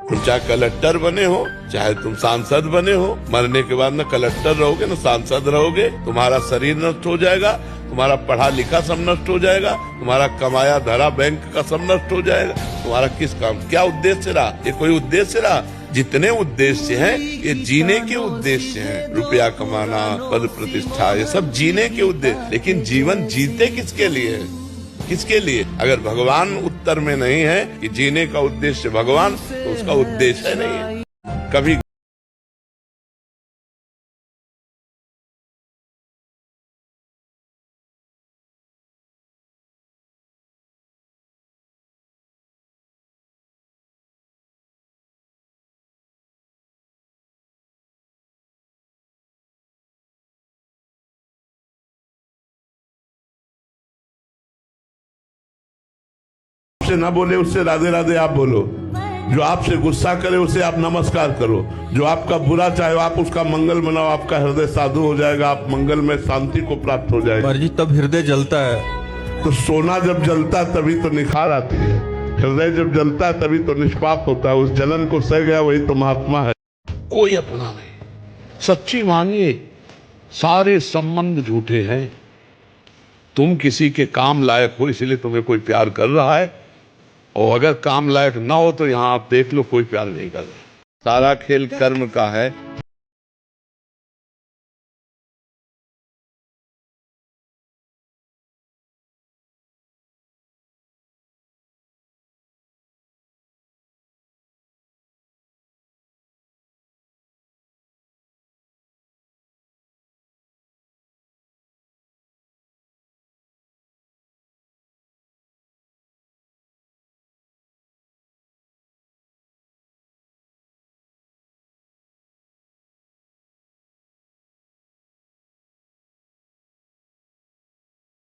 तुम चाहे कलेक्टर बने हो, चाहे तुम सांसद बने हो, मरने के बाद न कलेक्टर रहोगे न सांसद रहोगे। तुम्हारा शरीर नष्ट हो जाएगा, तुम्हारा पढ़ा लिखा सब नष्ट हो जाएगा, तुम्हारा कमाया धरा बैंक का सब नष्ट हो जाएगा। तुम्हारा किस काम, क्या उद्देश्य रहा? ये कोई उद्देश्य रहा? जितने उद्देश्य हैं ये जीने के उद्देश्य हैं। रुपया कमाना, पद प्रतिष्ठा, ये सब जीने के उद्देश्य। लेकिन जीवन जीते किसके लिए है? किसके लिए? अगर भगवान उत्तर में नहीं है कि जीने का उद्देश्य भगवान, तो उसका उद्देश्य नहीं है। कभी से ना बोले उससे राधे राधे आप बोलो। जो आपसे गुस्सा करे उसे आप नमस्कार करो। जो आपका बुरा चाहे आप उसका मंगल मनाओ। आपका हृदय साधु हो जाएगा, आप मंगल में शांति को प्राप्त हो जाएगा। जी तब हृदय जलता है। तो सोना जब जलता है तभी तो निखार आती है। हृदय जब जलता है तभी तो निष्पाप होता है। उस जलन को सह गया वही तो महात्मा है। कोई अपना नहीं, सच्ची मानिए सारे संबंध झूठे हैं। तुम किसी के काम लायक हो इसलिए तुम्हें कोई प्यार कर रहा है, और अगर काम लायक ना हो तो यहाँ आप देख लो कोई प्यार नहीं कर रहा। सारा खेल कर्म का है।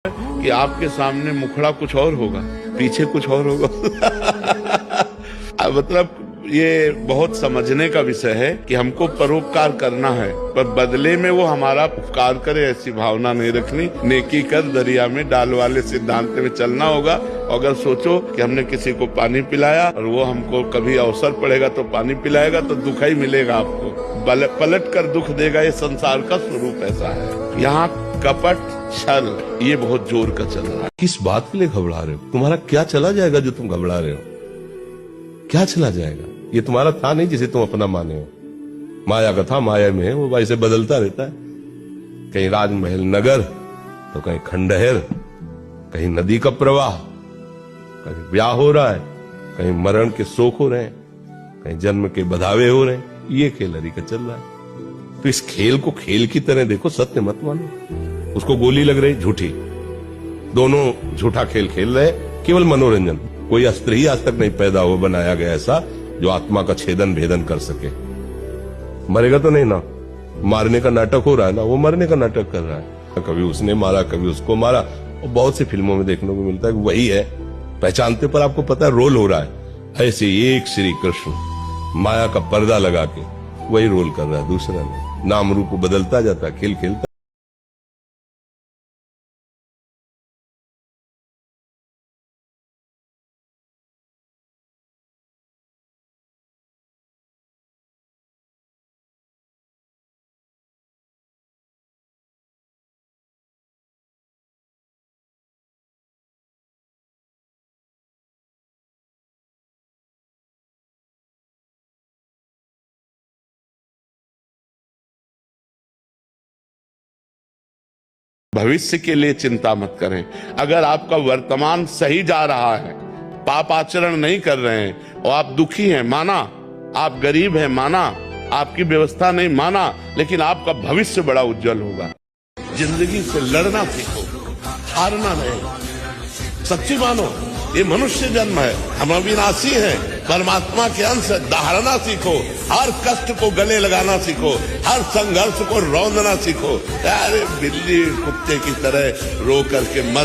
कि आपके सामने मुखड़ा कुछ और होगा, पीछे कुछ और होगा। मतलब ये बहुत समझने का विषय है कि हमको परोपकार करना है, पर बदले में वो हमारा उपकार करे ऐसी भावना नहीं रखनी। नेकी कर दरिया में डाल वाले सिद्धांत में चलना होगा। अगर सोचो कि हमने किसी को पानी पिलाया और वो हमको कभी अवसर पड़ेगा तो पानी पिलाएगा, तो दुख ही मिलेगा आपको, पलट कर दुख देगा। ये संसार का स्वरूप ऐसा है। यहाँ कपट छल ये बहुत जोर का चल रहा है। किस बात के लिए घबरा रहे हो? तुम्हारा क्या चला जाएगा जो तुम घबरा रहे हो? क्या चला जाएगा? ये तुम्हारा था नहीं जिसे तुम अपना माने हो। माया का था, माया में है, वो भाई से बदलता रहता है। कहीं राजमहल नगर, तो कहीं खंडहर, कहीं नदी का प्रवाह, कहीं ब्याह हो रहा है, कहीं मरण के शोक हो रहे हैं, कहीं जन्म के बधावे हो रहे हैं। ये खेल हरी का चल रहा है। तो इस खेल को खेल की तरह देखो, सत्य मत मानो। उसको गोली लग रही झूठी, दोनों झूठा खेल खेल रहे, केवल मनोरंजन। कोई अस्त्र ही आज तक नहीं पैदा हो बनाया गया ऐसा जो आत्मा का छेदन भेदन कर सके। मरेगा तो नहीं ना, मारने का नाटक हो रहा है ना, वो मरने का नाटक कर रहा है। कभी उसने मारा, कभी उसको मारा, और बहुत सी फिल्मों में देखने को मिलता है कि वही है। पहचानते पर आपको पता है रोल हो रहा है। ऐसे एक श्री कृष्ण माया का पर्दा लगा के वही रोल कर रहा है, दूसरा नहीं। नाम रूप बदलता जाता, खेल खेलता। भविष्य के लिए चिंता मत करें। अगर आपका वर्तमान सही जा रहा है, पाप आचरण नहीं कर रहे हैं, और आप दुखी हैं माना, आप गरीब हैं माना, आपकी व्यवस्था नहीं माना, लेकिन आपका भविष्य बड़ा उज्जवल होगा। जिंदगी से लड़ना सीखो, हारना नहीं। सच्ची मानो ये मनुष्य जन्म है, हम अविनाशी हैं, परमात्मा के अंश। दहाड़ना सीखो, हर कष्ट को गले लगाना सीखो, हर संघर्ष को रौंदना सीखो। अरे बिल्ली कुत्ते की तरह रो करके मत